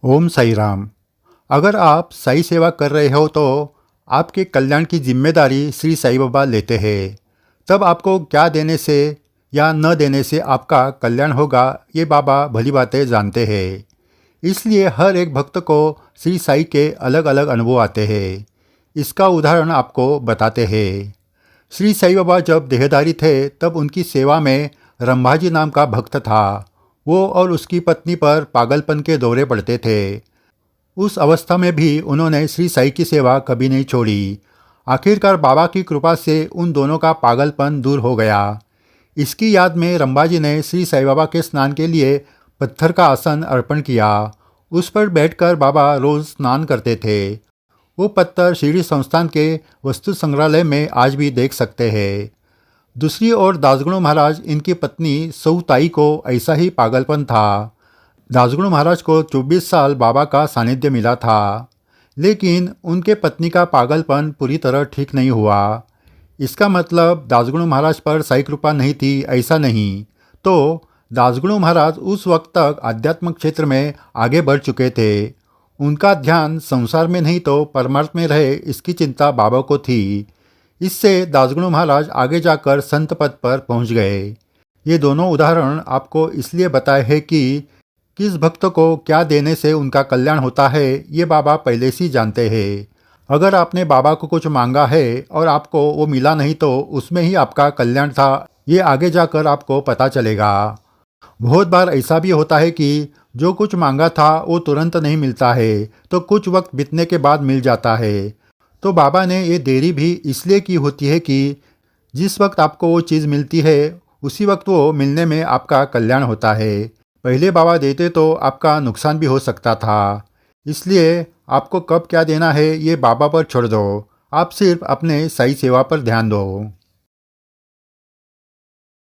ओम साई राम। अगर आप साई सेवा कर रहे हो तो आपके कल्याण की जिम्मेदारी श्री साई बाबा लेते हैं। तब आपको क्या देने से या न देने से आपका कल्याण होगा, ये बाबा भली बातें जानते हैं। इसलिए हर एक भक्त को श्री साई के अलग अलग अनुभव आते हैं। इसका उदाहरण आपको बताते हैं। श्री साई बाबा जब देहधारी थे तब उनकी सेवा में रंभाजी नाम का भक्त था। वो और उसकी पत्नी पर पागलपन के दौरे पड़ते थे। उस अवस्था में भी उन्होंने श्री साई की सेवा कभी नहीं छोड़ी। आखिरकार बाबा की कृपा से उन दोनों का पागलपन दूर हो गया। इसकी याद में रंभाजी ने श्री साई बाबा के स्नान के लिए पत्थर का आसन अर्पण किया। उस पर बैठकर बाबा रोज़ स्नान करते थे। वो पत्थर शिरडी संस्थान के वस्तु संग्रहालय में आज भी देख सकते हैं। दूसरी ओर दासगुणु महाराज, इनकी पत्नी सऊताई को ऐसा ही पागलपन था। दासगुणु महाराज को 24 साल बाबा का सानिध्य मिला था, लेकिन उनके पत्नी का पागलपन पूरी तरह ठीक नहीं हुआ। इसका मतलब दासगुणु महाराज पर साई कृपा नहीं थी, ऐसा नहीं। तो दासगुणु महाराज उस वक्त तक आध्यात्मिक क्षेत्र में आगे बढ़ चुके थे। उनका ध्यान संसार में नहीं तो परमार्थ में रहे, इसकी चिंता बाबा को थी। इससे दासगुणु महाराज आगे जाकर संत पद पर पहुंच गए। ये दोनों उदाहरण आपको इसलिए बताए हैं कि किस भक्त को क्या देने से उनका कल्याण होता है, ये बाबा पहले से ही जानते हैं। अगर आपने बाबा को कुछ मांगा है और आपको वो मिला नहीं तो उसमें ही आपका कल्याण था, ये आगे जाकर आपको पता चलेगा। बहुत बार ऐसा भी होता है कि जो कुछ मांगा था वो तुरंत नहीं मिलता है, तो कुछ वक्त बीतने के बाद मिल जाता है। तो बाबा ने ये देरी भी इसलिए की होती है कि जिस वक्त आपको वो चीज़ मिलती है उसी वक्त वो मिलने में आपका कल्याण होता है। पहले बाबा देते तो आपका नुकसान भी हो सकता था। इसलिए आपको कब क्या देना है ये बाबा पर छोड़ दो। आप सिर्फ अपने सही सेवा पर ध्यान दो।